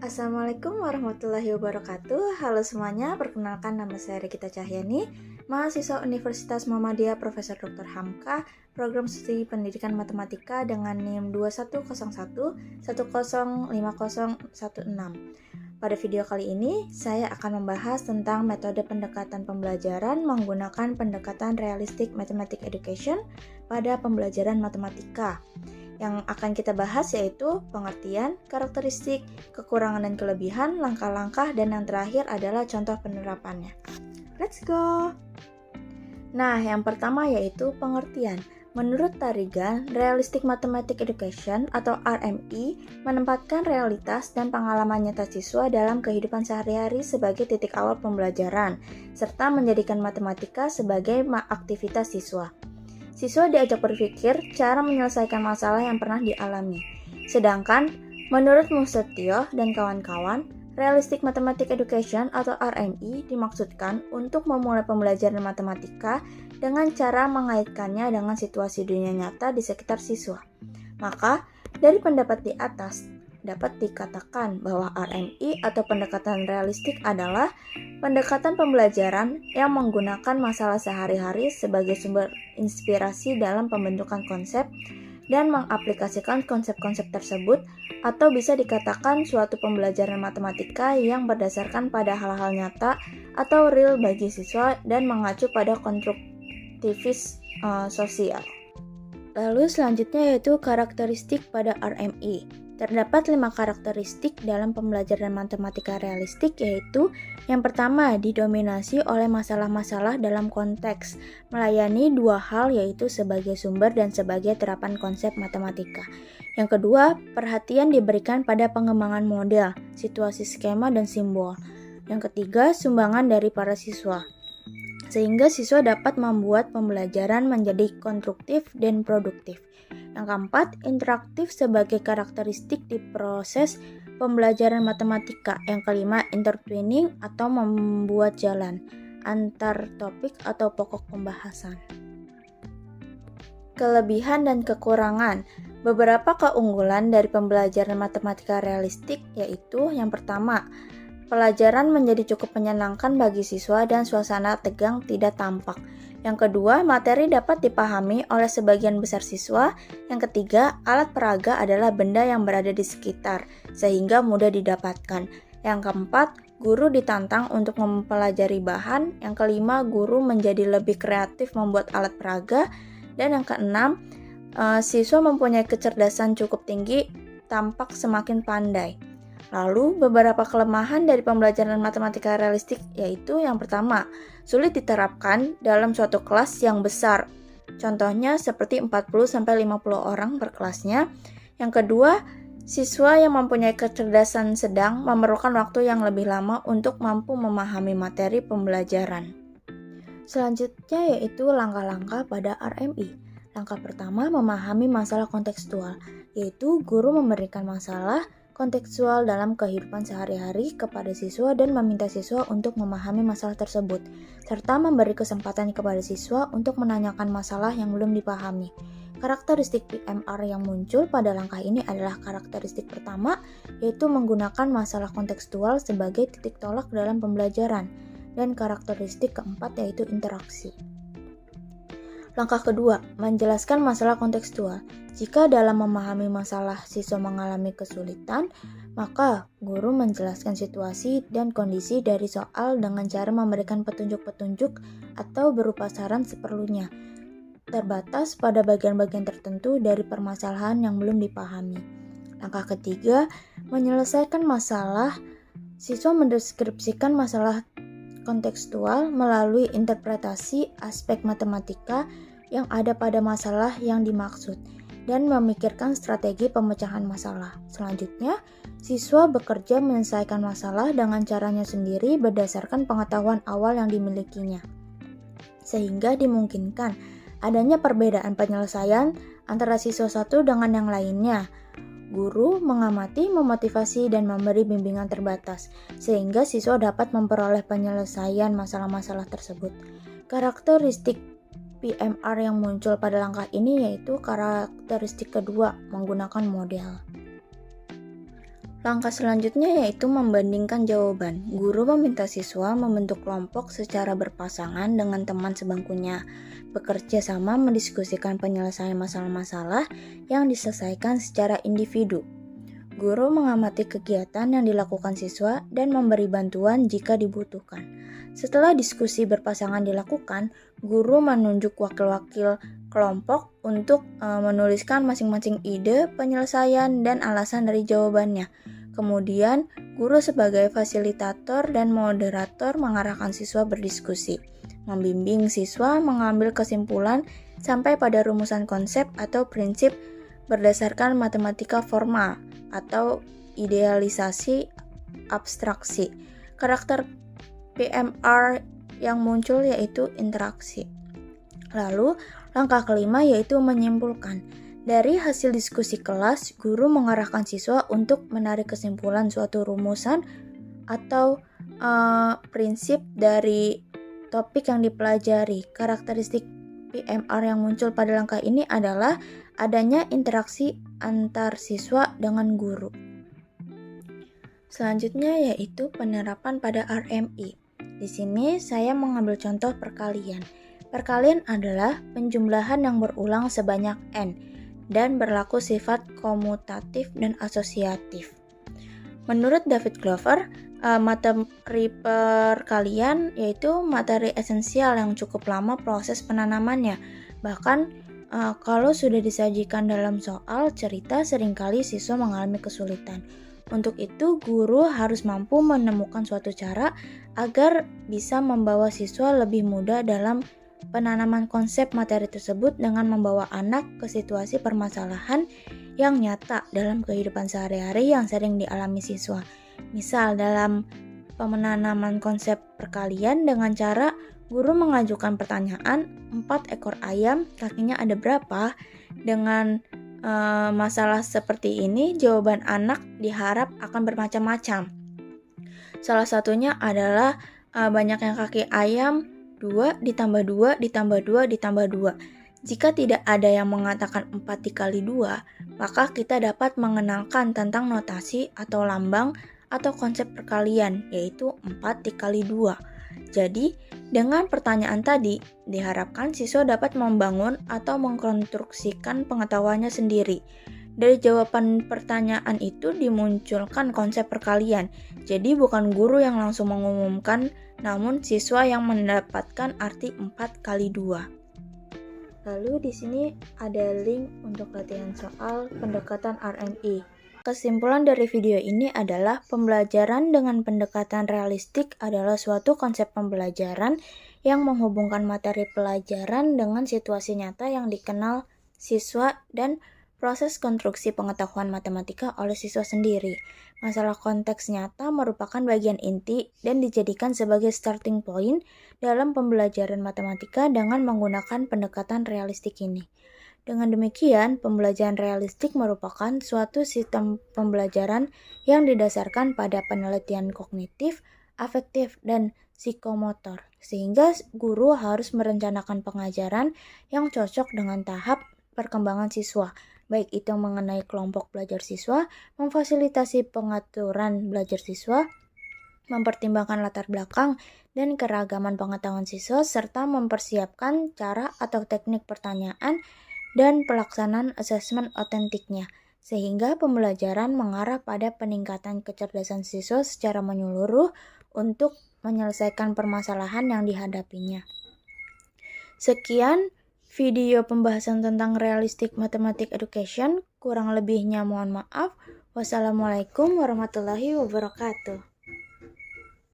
Assalamualaikum warahmatullahi wabarakatuh. Halo semuanya, perkenalkan nama saya Regita Cahyani, mahasiswa Universitas Muhammadiyah Profesor Dr. Hamka, program studi pendidikan matematika dengan NIM 2101105016. Pada video kali ini, saya akan membahas tentang metode pendekatan pembelajaran menggunakan pendekatan realistic mathematics education pada pembelajaran matematika. Yang akan kita bahas yaitu pengertian, karakteristik, kekurangan dan kelebihan, langkah-langkah, dan yang terakhir adalah contoh penerapannya. Let's go! Nah, yang pertama yaitu pengertian. Menurut Tarigan, Realistic Mathematics Education atau RME menempatkan realitas dan pengalaman nyata siswa dalam kehidupan sehari-hari sebagai titik awal pembelajaran, serta menjadikan matematika sebagai aktivitas siswa. Siswa diajak berpikir cara menyelesaikan masalah yang pernah dialami. Sedangkan, menurut Musetio dan kawan-kawan, Realistic Mathematics Education atau RME dimaksudkan untuk memulai pembelajaran matematika dengan cara mengaitkannya dengan situasi dunia nyata di sekitar siswa. Maka, dari pendapat di atas, dapat dikatakan bahwa RME atau pendekatan realistik adalah pendekatan pembelajaran yang menggunakan masalah sehari-hari sebagai sumber inspirasi dalam pembentukan konsep dan mengaplikasikan konsep-konsep tersebut, atau bisa dikatakan suatu pembelajaran matematika yang berdasarkan pada hal-hal nyata atau real bagi siswa dan mengacu pada konstruktivis sosial. Lalu selanjutnya yaitu karakteristik pada RME. Terdapat 5 karakteristik dalam pembelajaran matematika realistik, yaitu yang pertama, didominasi oleh masalah-masalah dalam konteks, melayani dua hal yaitu sebagai sumber dan sebagai terapan konsep matematika. Yang kedua, perhatian diberikan pada pengembangan model, situasi skema dan simbol. Yang ketiga, sumbangan dari para siswa, sehingga siswa dapat membuat pembelajaran menjadi konstruktif dan produktif. Yang keempat, interaktif sebagai karakteristik di proses pembelajaran matematika. Yang kelima, intertwining atau membuat jalan antar topik atau pokok pembahasan. Kelebihan dan kekurangan. Beberapa keunggulan dari pembelajaran matematika realistik yaitu yang pertama, pelajaran menjadi cukup menyenangkan bagi siswa dan suasana tegang tidak tampak. Yang kedua, materi dapat dipahami oleh sebagian besar siswa. Yang ketiga, alat peraga adalah benda yang berada di sekitar, sehingga mudah didapatkan. Yang keempat, guru ditantang untuk mempelajari bahan. Yang kelima, guru menjadi lebih kreatif membuat alat peraga. Dan yang keenam, siswa mempunyai kecerdasan cukup tinggi, tampak semakin pandai. Lalu, beberapa kelemahan dari pembelajaran matematika realistik yaitu yang pertama, sulit diterapkan dalam suatu kelas yang besar. Contohnya seperti 40-50 orang per kelasnya. Yang kedua, siswa yang mempunyai kecerdasan sedang memerlukan waktu yang lebih lama untuk mampu memahami materi pembelajaran. Selanjutnya yaitu langkah-langkah pada RME. Langkah pertama, memahami masalah kontekstual, yaitu guru memberikan masalah kontekstual dalam kehidupan sehari-hari kepada siswa dan meminta siswa untuk memahami masalah tersebut, serta memberi kesempatan kepada siswa untuk menanyakan masalah yang belum dipahami. Karakteristik PMR yang muncul pada langkah ini adalah karakteristik pertama, yaitu menggunakan masalah kontekstual sebagai titik tolak dalam pembelajaran, dan karakteristik keempat yaitu interaksi. Langkah kedua, menjelaskan masalah kontekstual. Jika dalam memahami masalah siswa mengalami kesulitan, maka guru menjelaskan situasi dan kondisi dari soal dengan cara memberikan petunjuk-petunjuk atau berupa saran seperlunya, terbatas pada bagian-bagian tertentu dari permasalahan yang belum dipahami. Langkah ketiga, menyelesaikan masalah. Siswa mendeskripsikan masalah kontekstual melalui interpretasi aspek matematika yang ada pada masalah yang dimaksud dan memikirkan strategi pemecahan masalah. Selanjutnya, siswa bekerja menyelesaikan masalah dengan caranya sendiri berdasarkan pengetahuan awal yang dimilikinya, sehingga dimungkinkan adanya perbedaan penyelesaian antara siswa satu dengan yang lainnya. Guru mengamati, memotivasi, dan memberi bimbingan terbatas, sehingga siswa dapat memperoleh penyelesaian masalah-masalah tersebut. Karakteristik PMR yang muncul pada langkah ini yaitu karakteristik kedua, menggunakan model. Langkah selanjutnya yaitu membandingkan jawaban. Guru meminta siswa membentuk kelompok secara berpasangan dengan teman sebangkunya, bekerja sama mendiskusikan penyelesaian masalah-masalah yang diselesaikan secara individu. Guru mengamati kegiatan yang dilakukan siswa dan memberi bantuan jika dibutuhkan. Setelah diskusi berpasangan dilakukan, guru menunjuk wakil-wakil kelompok untuk menuliskan masing-masing ide, penyelesaian, dan alasan dari jawabannya. Kemudian, guru sebagai fasilitator dan moderator mengarahkan siswa berdiskusi, membimbing siswa mengambil kesimpulan sampai pada rumusan konsep atau prinsip berdasarkan matematika formal atau idealisasi abstraksi. Karakter PMR yang muncul yaitu interaksi. Lalu, langkah kelima yaitu menyimpulkan. Dari hasil diskusi kelas, guru mengarahkan siswa untuk menarik kesimpulan suatu rumusan atau prinsip dari topik yang dipelajari. Karakteristik PMR yang muncul pada langkah ini adalah adanya interaksi antar siswa dengan guru. Selanjutnya yaitu penerapan pada RMI. Di sini saya mengambil contoh perkalian. Perkalian adalah penjumlahan yang berulang sebanyak n dan berlaku sifat komutatif dan asosiatif. Menurut David Glover, materi perkalian yaitu materi esensial yang cukup lama proses penanamannya. Bahkan kalau sudah disajikan dalam soal cerita, seringkali siswa mengalami kesulitan. Untuk itu, guru harus mampu menemukan suatu cara agar bisa membawa siswa lebih mudah dalam penanaman konsep materi tersebut dengan membawa anak ke situasi permasalahan yang nyata dalam kehidupan sehari-hari yang sering dialami siswa. Misal dalam penanaman konsep perkalian dengan cara guru mengajukan pertanyaan 4 ekor ayam kakinya ada berapa. Dengan masalah seperti ini, jawaban anak diharap akan bermacam-macam. Salah satunya adalah banyaknya kaki ayam 2 ditambah 2 ditambah 2 ditambah 2. Jika tidak ada yang mengatakan 4 dikali 2, maka kita dapat mengenalkan tentang notasi atau lambang atau konsep perkalian, yaitu 4 dikali 2. Jadi, dengan pertanyaan tadi, diharapkan siswa dapat membangun atau mengkonstruksikan pengetahuannya sendiri. Dari jawaban pertanyaan itu dimunculkan konsep perkalian. Jadi bukan guru yang langsung mengumumkan, namun siswa yang mendapatkan arti 4 kali 2. Lalu di sini ada link untuk latihan soal pendekatan RMI. Kesimpulan dari video ini adalah pembelajaran dengan pendekatan realistik adalah suatu konsep pembelajaran yang menghubungkan materi pelajaran dengan situasi nyata yang dikenal siswa dan proses konstruksi pengetahuan matematika oleh siswa sendiri. Masalah konteks nyata merupakan bagian inti dan dijadikan sebagai starting point dalam pembelajaran matematika dengan menggunakan pendekatan realistik ini. Dengan demikian, pembelajaran realistik merupakan suatu sistem pembelajaran yang didasarkan pada penelitian kognitif, afektif, dan psikomotor, sehingga guru harus merencanakan pengajaran yang cocok dengan tahap perkembangan siswa, baik itu mengenai kelompok belajar siswa, memfasilitasi pengaturan belajar siswa, mempertimbangkan latar belakang dan keragaman pengetahuan siswa, serta mempersiapkan cara atau teknik pertanyaan dan pelaksanaan asesmen otentiknya, sehingga pembelajaran mengarah pada peningkatan kecerdasan siswa secara menyeluruh untuk menyelesaikan permasalahan yang dihadapinya. Sekian video pembahasan tentang realistic mathematics education, kurang lebihnya mohon maaf. Wassalamualaikum warahmatullahi wabarakatuh.